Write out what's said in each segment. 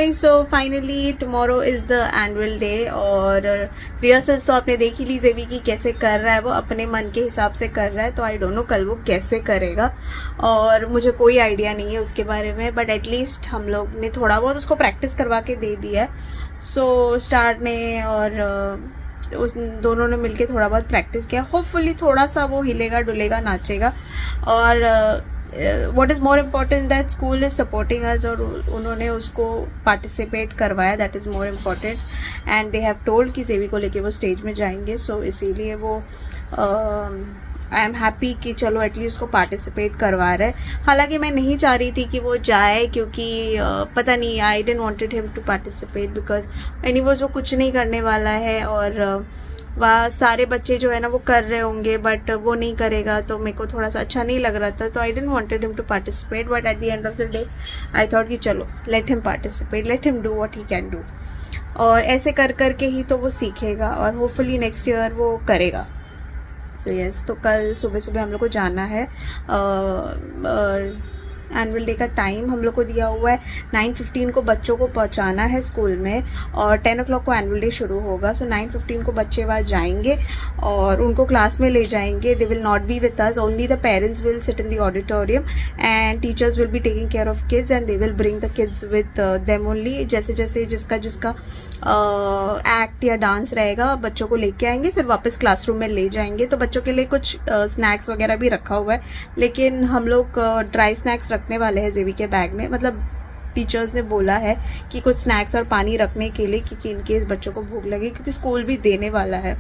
Guys, so finally tomorrow is the annual day और rehearsals तो आपने देख ही ली जेवी की कैसे कर रहा है। वो अपने मन के हिसाब से कर रहा है, तो आई डोंट नो कल वो कैसे करेगा और मुझे कोई आइडिया नहीं है उसके बारे में। बट एटलीस्ट हम लोग ने थोड़ा बहुत उसको प्रैक्टिस करवा के दे दिया है। सो स्टार्ट ने और उस दोनों ने मिलके थोड़ा बहुत प्रैक्टिस किया। होपफुली थोड़ा सा वो हिलेगा डुलेगा नाचेगा। और what is more important that school is supporting us और उन्होंने उसको पार्टिसिपेट करवाया, that is more important. And they have told कि जेवी को लेके वो स्टेज में जाएंगे। सो इसीलिए वो आई एम हैप्पी कि चलो एटलीस्ट उसको पार्टिसिपेट करवा रहे। हालांकि मैं नहीं चाह रही थी कि वो जाए, क्योंकि पता नहीं, I didn't wanted him to participate because anyways वो कुछ नहीं करने वाला है और वहाँ सारे बच्चे जो है ना वो कर रहे होंगे, बट वो नहीं करेगा तो मेरे को थोड़ा सा अच्छा नहीं लग रहा था। तो I didn't wanted him to participate, but at the end of the day I thought कि चलो let him participate, let him do what he can do. और ऐसे कर करके ही तो वो सीखेगा और होपफुली नेक्स्ट ईयर वो करेगा। सो यस, तो कल सुबह सुबह हम लोग को जाना है। एनुअल डे का टाइम हम लोग को दिया हुआ है 9:15 को बच्चों को पहुंचाना है स्कूल में और 10 o'clock को एनुअल डे शुरू होगा। सो 9:15 को बच्चे वहाँ जाएंगे और उनको क्लास में ले जाएंगे। They will not be with us, only the parents will sit in the auditorium and teachers will be taking care of kids and they will bring the kids with them only. जैसे जैसे जिसका जिसका act या dance रहेगा बच्चों को लेके आएंगे, फिर वापस क्लासरूम में ले जाएंगे। तो बच्चों के लिए कुछ स्नैक्स वगैरह भी रखा हुआ है, लेकिन हम लोग ड्राई स्नैक्स रखने वाले हैं जेवी के बैग में। मतलब टीचर्स ने बोला है कि कुछ स्नैक्स और पानी रखने के लिए, क्योंकि इनकेस बच्चों को भूख लगे, क्योंकि स्कूल भी देने वाला है।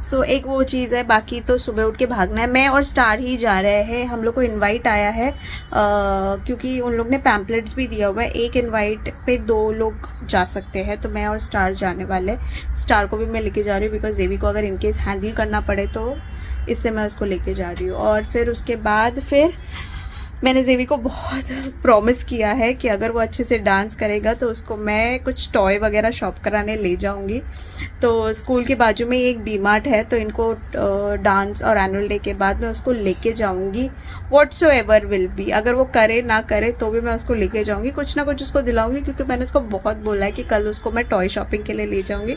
सो एक वो चीज़ है। बाकी तो सुबह उठ के भागना है। मैं और स्टार ही जा रहे हैं। हम लोग को इनवाइट आया है क्योंकि उन लोग ने पैम्पलेट्स भी दिया हुआ है। एक इनवाइट पे 2 लोग जा सकते हैं, तो मैं और स्टार जाने वाले। स्टार को भी मैं लेके जा रही हूँ बिकॉज जेवी को अगर इनकेस हैंडल करना पड़े तो इसलिए मैं उसको लेके जा रही हूँ। और फिर उसके बाद फिर मैंने जेवी को बहुत प्रॉमिस किया है कि अगर वो अच्छे से डांस करेगा तो उसको मैं कुछ टॉय वगैरह शॉप कराने ले जाऊंगी। तो स्कूल के बाजू में एक डी-मार्ट है, तो इनको डांस और एनुअल डे के बाद मैं उसको लेके जाऊंगी। व्हाटसोएवर विल बी, अगर वो करे ना करे तो भी मैं उसको लेके जाऊंगी, कुछ ना कुछ उसको दिलाऊंगी, क्योंकि मैंने उसको बहुत बोला है कि कल उसको मैं टॉय शॉपिंग के लिए ले जाऊंगी।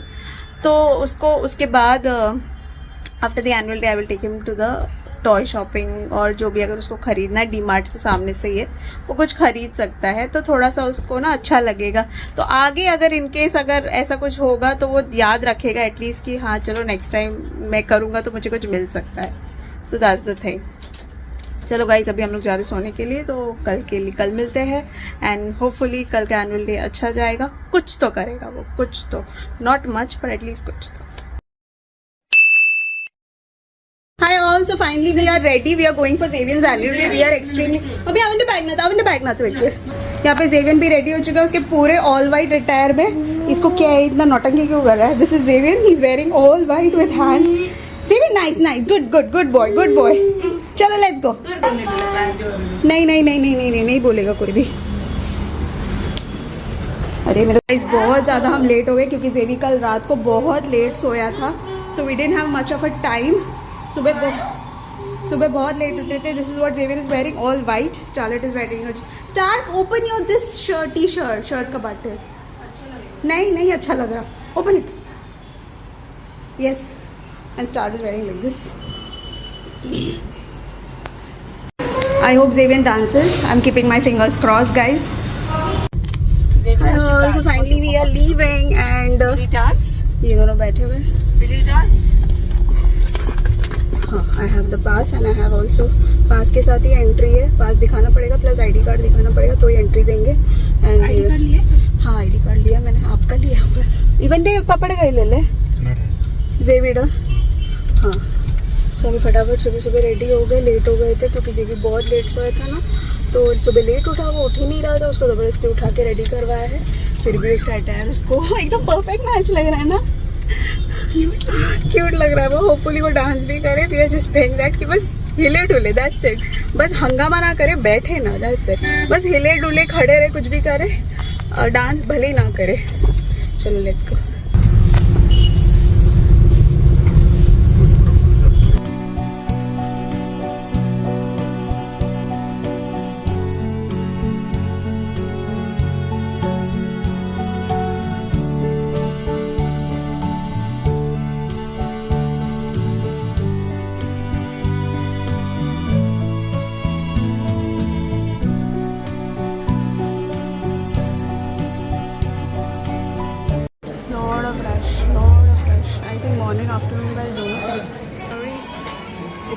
तो उसको उसके बाद after the annual day I will take him to the toy shopping, और जो भी अगर उसको खरीदना है डी-मार्ट से सामने से ये वो कुछ खरीद सकता है, तो थोड़ा सा उसको ना अच्छा लगेगा। तो आगे अगर इनकेस अगर ऐसा कुछ होगा तो वो याद रखेगा एटलीस्ट कि हाँ चलो नेक्स्ट टाइम मैं करूँगा तो मुझे कुछ मिल सकता है। So that's the thing. चलो गाइस, अभी हम लोग जा रहे सोने के लिए, तो कल मिलते हैं एंड होपफुली कल का एनुअल डे अच्छा जाएगा। कुछ तो करेगा वो, कुछ तो, नॉट मच पर एटलीस्ट कुछ तो। Hi all, so finally we are ready. We are going for Xavier's annual day. We are extremely. अभी आवन दे बैग ना तो बैठिए। यहाँ पे Xavier भी रेडी हो चुका है उसके पूरे ऑल वाइट अटायर में। इसको क्या है, इतना नौटंकी क्यों कर रहा है? This is Xavier. He is wearing all white with hand. Xavier, nice, good boy. चलो let's go. नहीं बोलेगा कोई भी। अरे मेरे गाइस बहुत ज़्यादा हम लेट हो गए क्योंकि Xavier कल रात को बहुत लेट सोया था, so we didn't have much of a time. सुबह बहुत लेट उठे थे। This is what Xavier is wearing, all white. Starlet is wearing. Star, open your this shirt का बटन। नहीं अच्छा लग रहा, open it. Yes, and star is wearing like this. I hope Xavier dances. I'm keeping my fingers crossed, guys. So finally we are leaving and ये दोनों बैठे हुए। हाँ, I have the pass and I have also, pass के साथ ही entry है। पास दिखाना पड़ेगा प्लस आईडी कार्ड दिखाना पड़ेगा तो ही एंट्री देंगे। एंड आईडी कार्ड लिया सर? हाँ, आईडी कार्ड लिया मैंने, आपका लिया हुआ है। इवन डे पापड़ का ही ले ले जेविड। हाँ, सो अभी फटाफट सुबह रेडी हो गए। लेट हो गए थे क्योंकि जेवी बहुत लेट सोया था ना, तो सुबह लेट उठा, वो उठ ही नहीं रहा था। उसको ज़बरदस्ती उठा के रेडी करवाया है। फिर भी उसका अटायर उसको एकदम परफेक्ट मैच लग रहा है ना, क्यूट लग रहा है वो। होपफुली वो डांस भी करे। We are just praying that कि बस हिले डुले, दैट्स इट। बस हंगामा ना करे, बैठे ना, दैट्स इट। बस हिले डुले, खड़े रहे, कुछ भी करे, डांस भले ही ना करे। चलो लेट्स गो।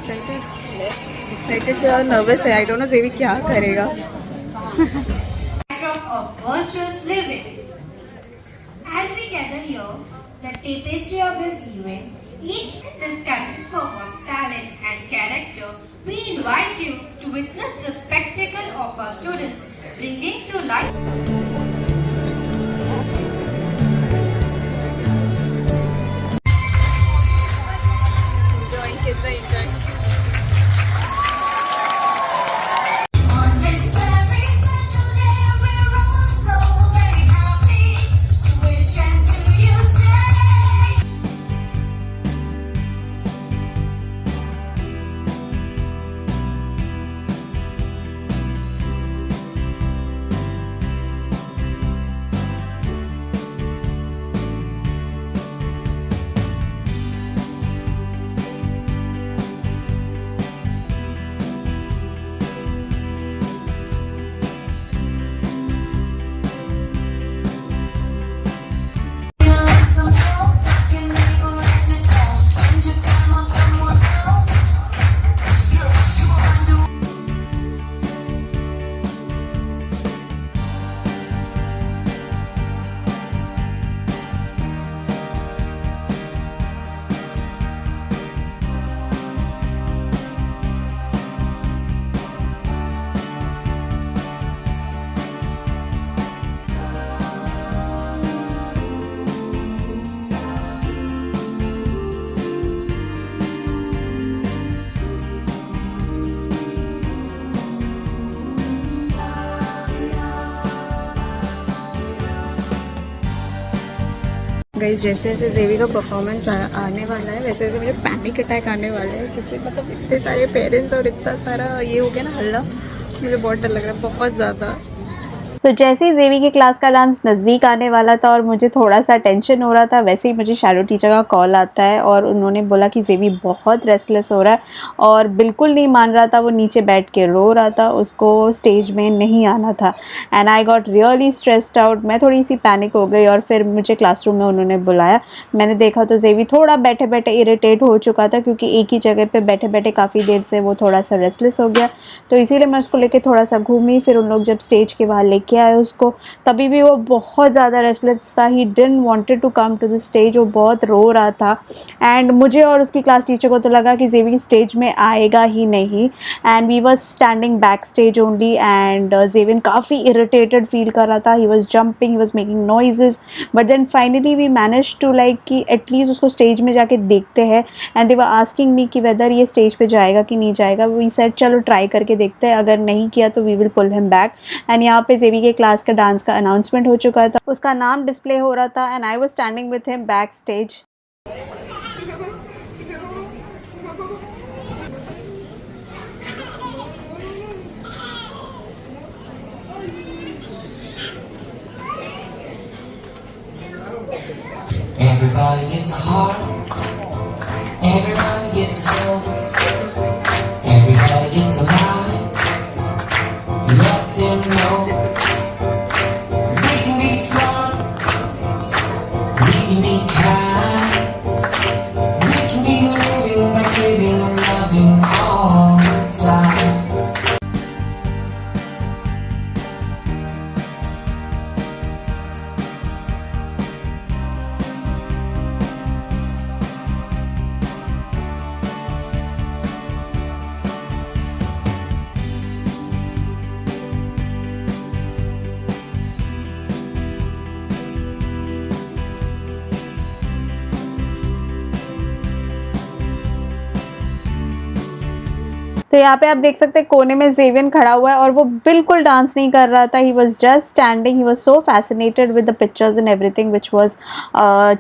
एक्साइटेड से ज़्यादा नर्वस है. आई डोंट नो ज़ेवी क्या करेगा. Of virtuous living. As we gather here, the tapestry of this event, each this kaleidoscope of talent and character, we invite you to witness the spectacle of our students bringing to life. Guys जैसे जैसे ज़ेवी का performance आने वाला है वैसे वैसे मुझे panic attack आने वाला है, क्योंकि मतलब इतने सारे पेरेंट्स और इतना सारा ये हो गया ना हल्ला. मुझे बहुत डर लग रहा है, बहुत ज़्यादा. सो जैसे ही ज़ेवी की क्लास का डांस नज़दीक आने वाला था और मुझे थोड़ा सा टेंशन हो रहा था, वैसे ही मुझे शैडो टीचर का कॉल आता है और उन्होंने बोला कि ज़ेवी बहुत रेस्टलेस हो रहा है और बिल्कुल नहीं मान रहा था. वो नीचे बैठ के रो रहा था, उसको स्टेज में नहीं आना था. And I got really stressed out. मैं थोड़ी सी पैनिक हो गई और फिर मुझे क्लासरूम में उन्होंने बुलाया. मैंने देखा तो ज़ेवी थोड़ा बैठे बैठे इरिटेट हो चुका था, क्योंकि एक ही जगह पर बैठे बैठे काफ़ी देर से वो थोड़ा सा रेस्टलेस हो गया. तो इसीलिए मैं उसको लेके थोड़ा सा घूमी. फिर उन लोग जब स्टेज के बाहर लेके आए उसको, तभी भी वो बहुत ज़्यादा रेस्टलेस था. He didn't wanted to come to the stage. वो बहुत रो रहा था. एंड मुझे और उसकी क्लास टीचर को तो लगा कि ज़ेवी स्टेज में आएगा ही नहीं. And we were standing back stage only. And Zevin काफ़ी इरिटेटेड फील कर रहा था. He was jumping, he was making noises. But then finally we manage to like कि एटलीस्ट उसको स्टेज में जाके देखते हैं. And they were asking me कि वेदर ये स्टेज पे जाएगा कि नहीं जाएगा. वी सेड चलो ट्राई करके देखते हैं, अगर नहीं किया तो we will pull him back. And यहाँ पे ज़ेवी के क्लास का डांस का अनाउंसमेंट हो चुका था, उसका नाम डिस्प्ले हो रहा था. And I was standing with him back stage. Everybody gets a heart, everybody gets a soul, everybody gets a mind to let them know that we can be smart, we can be kind, we can be living by giving and loving all the time. तो यहाँ पे आप देख सकते हैं कोने में ज़ेवियन खड़ा हुआ है और वो बिल्कुल डांस नहीं कर रहा था. He was just standing. He was so fascinated with the pictures and everything which was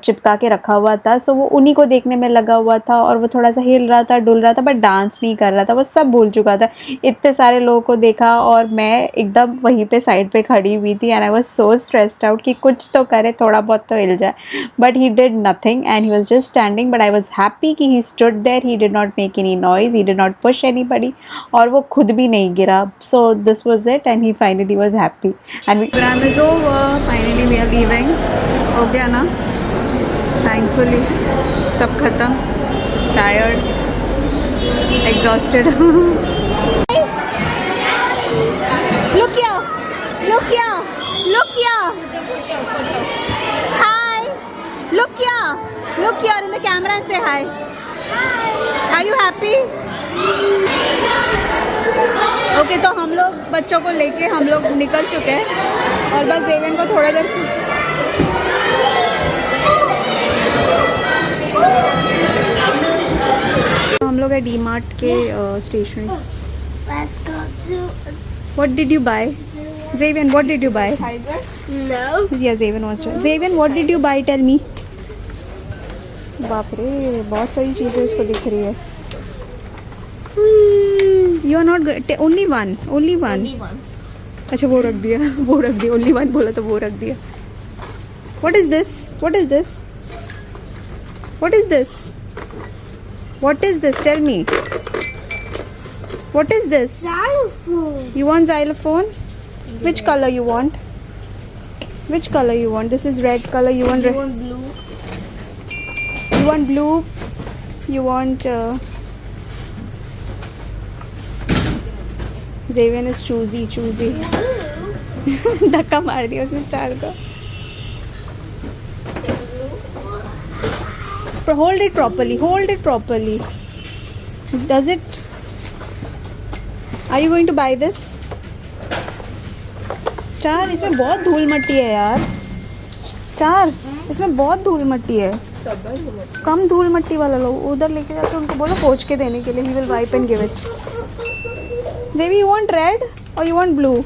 चिपका के रखा हुआ था. सो वो उन्हीं को देखने में लगा हुआ था और वो थोड़ा सा हिल रहा था, डुल रहा था, बट डांस नहीं कर रहा था. वो सब भूल चुका था. इतने सारे लोगों को देखा और मैं एकदम वहीं पे साइड पे खड़ी हुई थी. And I was so stressed out कि कुछ तो करे, थोड़ा बहुत तो हिल जाए. But he did nothing and he was just standing. But I was happy कि he stood there. He did not make any noise, he did not push anybody, और वो खुद भी नहीं गिरा. So this was it and he finally was happy. And program is over. Finally we are leaving. हो गया ना, thankfully सब खत्म. Tired, exhausted. Look here. Look here. Look here. Hi. Look here. Look here in the camera and say hi. Are you happy? Okay तो हम लोग बच्चों को लेके हम लोग निकल चुके हैं और बस जेवियन को थोड़ा देर हम लोग है डी मार्ट के stationery. What did you buy Xavian? What did you buy? No. या Xavian was Xavian what did you buy? Tell me. बाप रे बहुत सारी चीज़ें उसको दिख रही है. You are not only one. अच्छा वो रख दिया ओनली वन बोला तो वो रख दिया. What is this? What is this? What is this? What is this? Tell me. What is this? Xylophone. You want xylophone? Which color you want? Which color you want? This is red color. You want red? Blue. You want blue? You want Xavier is choosy. धक्का मार दिया उसने star को. Hold it properly. Does it? Are you going to buy this? Star इसमें बहुत धूल मट्टी है यार. स्टार इसमें बहुत धूल मट्टी है. कम धूल मट्टी वाला लो. उधर लेके जाके उनको बोलो पोंछ के देने के लिए. He will wipe and give it. Xavier, you want red or you want blue?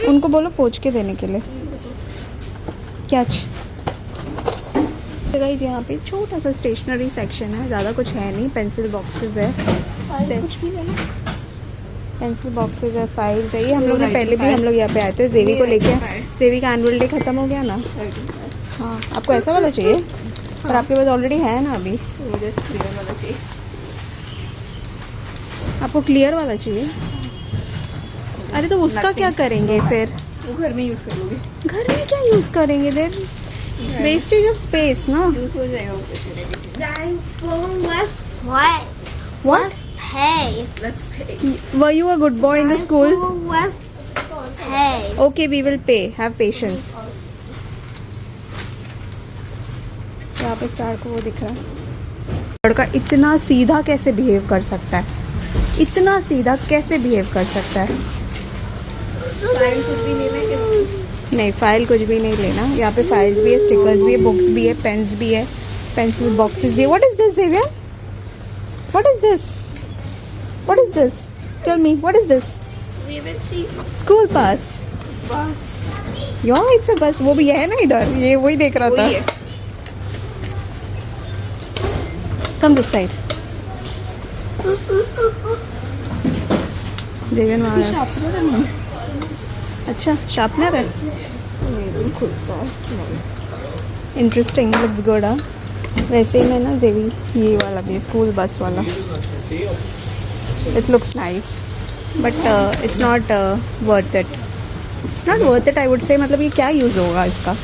उनको बोलो पोंछ के देने के लिए. कैच. गाइस यहाँ पे छोटा सा स्टेशनरी सेक्शन है. ज़्यादा कुछ है नहीं. पेंसिल बॉक्सेस है. कुछ भी लेना. पेंसिल बॉक्सेस है. फाइल चाहिए. हम लोग ने पहले भी हम लोग यहाँ पे आए थे जेवी को लेके. जेवी का एनुअल डे ख़त्म हो गया ना. हाँ आपको ऐसा वाला चाहिए पर आपके पास ऑलरेडी है ना अभी. मुझे क्लियर वाला चाहिए. आपको क्लियर वाला चाहिए. अरे तो उसका क्या करेंगे फिर? वो घर में यूज़ कर लोगे. घर में क्या यूज़ करेंगे? देर वेस्टेज ऑफ स्पेस ना. यूज़ हो जाएगा वो. Xylophone. Let's play. What? Pay. Let's पे. Were you a good boy in the school? Let's pay. Okay, we will pay. Have patience. यहाँ पे स्टार को वो दिख रहा है. लड़का इतना सीधा कैसे बिहेव कर सकता है? इतना सीधा कैसे बिहेव कर सकता है? फाइल कुछ भी नहीं लेके. नहीं फाइल कुछ भी नहीं लेना. यहाँ पे फाइल्स भी है, स्टिकर्स भी है, बुक्स भी है, पेन्स भी है, पेंसिल बॉक्सेस भी है. What is this Xavier? What is this? What is this? Tell me what is this? Even see. School pass. बस. यार इट्स अ बस. वो भी है ना इधर. ये वही देख रहा था. वही है. Come this side. जेवियर वहाँ है. अच्छा शार्पनर है. इंटरेस्टिंग. Looks good. हाँ वैसे ही मैं ना जेवी ये वाला भी स्कूल बस वाला. It looks nice but it's not worth it. Not worth it I would say. मतलब ये क्या यूज़ होगा इसका.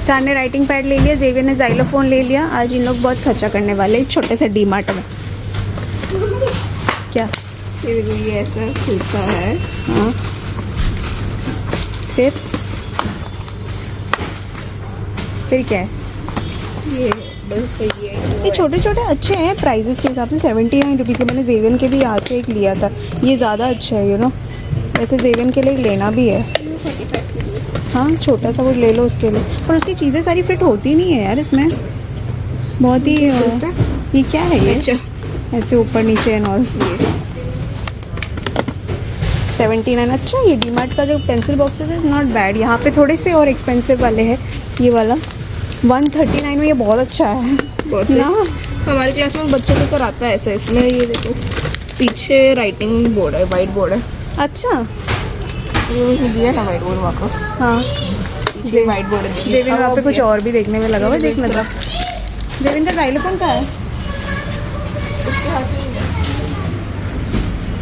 स्टार ने राइटिंग पैड ले लिया. जेवियर ने जाइलोफोन ले लिया. आज इन लोग बहुत खर्चा करने वाले हैं छोटे से डी मार्ट में. क्या? ये ऐसा खुलता है. हाँ फिर क्या है? ये बस ये छोटे छोटे अच्छे हैं प्राइजेस के हिसाब से. 79 रुपीज़ के. मैंने जेवियन के भी यहाँ से एक लिया था. ये ज़्यादा अच्छा है वैसे जेवियन के लिए लेना भी है. हाँ छोटा सा वो ले लो उसके लिए. पर उसकी चीज़ें सारी फिट होती नहीं है यार इसमें. बहुत ही ये क्या है ये? ऐसे ऊपर नीचे एंड ऑल. 79. अच्छा ये डी मार्ट का जो पेंसिल बॉक्सेस है नॉट बैड. यहाँ पे थोड़े से और एक्सपेंसिव वाले हैं. ये वाला 139 में ये बहुत अच्छा है. बहुत ना हमारे क्लास में बच्चों को कराता है ऐसा. इसमें ये देखो पीछे राइटिंग बोर्ड है. वाइट बोर्ड है. अच्छा वो दिया था वाइट बोर्ड वापस. हाँ पीछे वाइट बोर्ड है. जेविन वहाँ पे कुछ और भी देखने में लगा हुआ है. देखना था. जेविन का जाइलोफोन कहाँ है?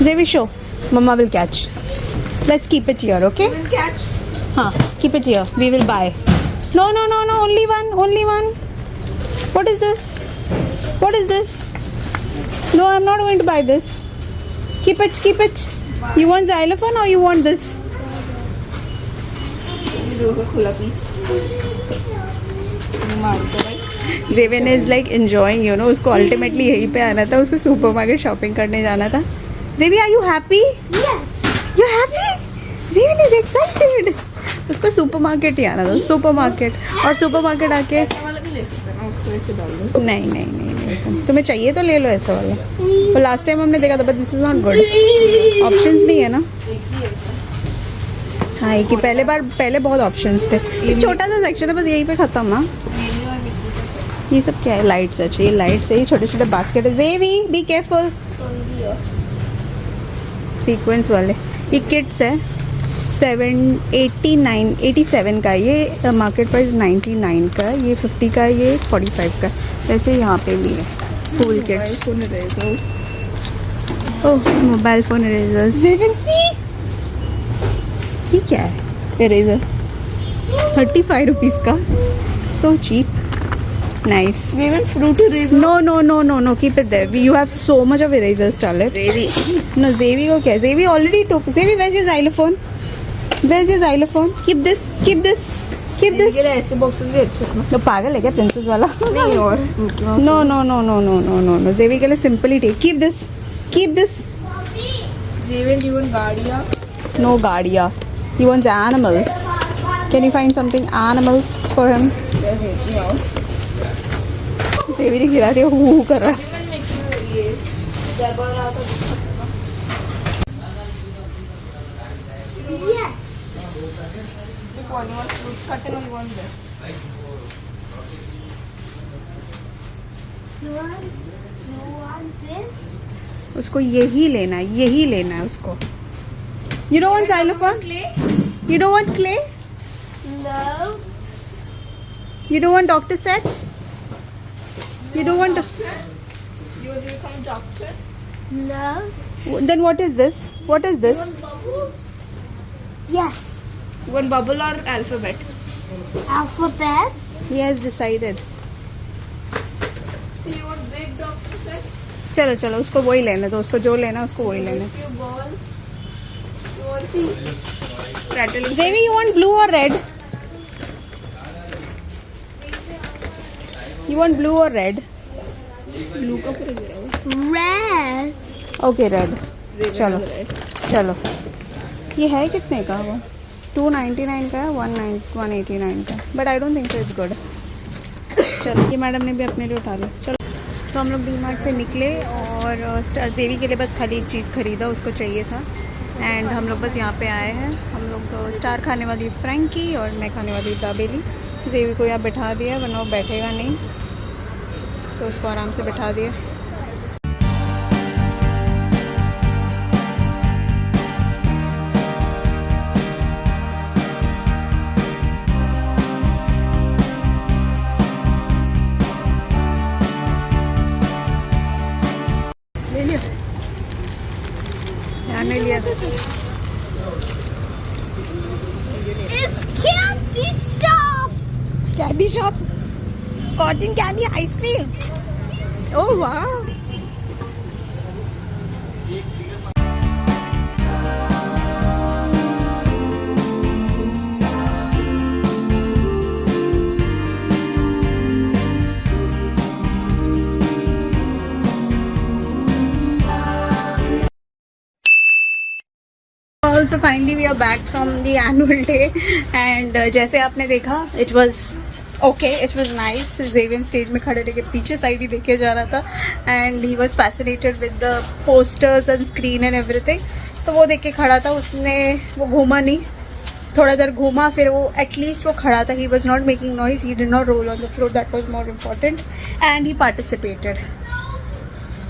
Xavi show. Mama will catch. Let's keep it here. Okay catch. हाँ keep it here. We will buy. No no no no only one. What is this? What is this? No, I'm not going to buy this. Keep it, keep it. You want xylophone or you want this? खुला piece मारते भाई. Devin is like enjoying, you know. उसको ultimately यहीं पे आना था. उसको supermarket shopping करने जाना था. Devi, are you happy? Yes. You're happy? Devin is excited. उसको supermarket ही आना था. Supermarket. और supermarket आके वाला भी ले सकते हैं ना, उसको ऐसे डाल दो. नहीं नहीं नहीं नहीं उसको तुम्हें चाहिए तो ले लो ऐसा वाला. वो लास्ट टाइम हमने देखा था but this is not good. Options नहीं है ना. हाँ एक ही पहले बहुत ऑप्शंस थे. ये छोटा सा सेक्शन है बस यहीं पे खत्म ना. ये सब क्या है? लाइट्स. अच्छा ये लाइट्स है. ये छोटे छोटे बास्केट है. जेवी बी केयरफुल. सीक्वेंस वाले ये किट्स है. 87 का. ये मार्केट प्राइस 99 का. ये 50 का. ये 45 का. वैसे यहाँ पे भी है school kits. Oh mobile phone erasers. ये क्या है? इरेजर 35 रुपीज़ का. So cheap. Nice. Even fruit eraser. No, no, no, no, no. Keep it there. You have so much of erasers, Charlotte. Zevi. No, Zevi को क्या? Zevi already took. Zevi, where's your xylophone? Where's your xylophone? Keep this. Keep this. Keep this. ये ऐसे boxes भी अच्छे हैं. तो पागल है क्या प्रिंसेस वाला? नहीं और No, no, no, no, no, no, no, no. Zevi के लिए simple he take. Keep this. Keep this. Zeven even गाड़ियाँ. No गाड़िया. He wants animals. Can you find something animals for him? Zevi ने गिरा दिया. हू कर रहा है. Yes. You want fruits cutting or you want this? You want this? उसको यही लेना है. यही लेना है उसको. You don't want xylophone? You don't want clay? No. You don't want doctor set? You don't want. You want to become a doctor? No. Then what is this? What is this? Bubbles? Yes. You want bubble or alphabet? Alphabet? He has decided. So you want big doctor set? चलो चलो उसको वही लेना. तो उसको जो लेना उसको वही लेना. You ball. You want see? Rattling. Zevi, you want blue or red? You want blue or red? Blue का फिर गिरा हुआ. Red. Okay, red. चलो Red. चलो. ये है कितने का वो? 299 का है. 189 का. But I don't think so it's good. चलो ये मैडम ने भी अपने लिए उठा लिया. चलो. तो हम लोग डीमार्ट से निकले और जेवी के लिए बस खाली एक चीज़ ख़रीदा. उसको चाहिए था. एंड हम लोग बस यहाँ पे आए हैं. हम लोग स्टार खाने वाली फ्रैंकी और मैं खाने वाली दाबेली. जेवी को यहाँ बैठा दिया वरना वो बैठेगा नहीं तो उसको आराम से बैठा दिया. ले लिया. ध्यान नहीं लिया. It's candy shop. Candy shop. Cotton candy ice cream. Oh wow. Also finally we are back from the annual day and जैसे आपने देखा it was okay, it was nice. Zevian stage में खड़े रह के पीछे साइड ही देखे जा रहा था and he was fascinated with the posters and screen and everything. तो वो देख के खड़ा था. उसने वो घूमा नहीं. थोड़ा देर घूमा फिर वो एटलीस्ट वो खड़ा था. He was not making noise. He did not roll on the floor. That was more important and he participated.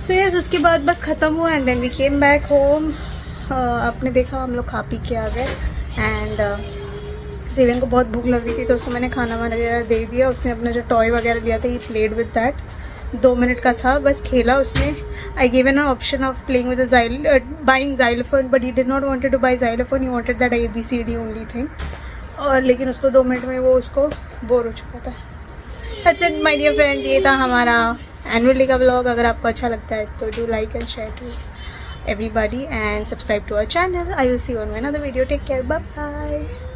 So yes, उसके बाद बस ख़त्म हुआ and then we came back home. आपने देखा हम लोग खा पी के आ गए एंड सेवन को बहुत भूख लग रही थी तो उसको मैंने खाना वगैरह दे दिया. उसने अपना जो टॉय वगैरह लिया था he played with that. 2 minute का था बस खेला उसने. I given an option of playing with buying xylophone but he did not wanted two by xylophone. He wanted that ABCD only thing. और लेकिन उसको 2 मिनट में वो उसको बोर हो चुका था. That's it my dear friends, ये था हमारा एनुअल डे का व्लॉग। अगर आपको अच्छा लगता है तो do like and share to everybody and subscribe to our channel. I will see you on my another video. Take care. Bye bye.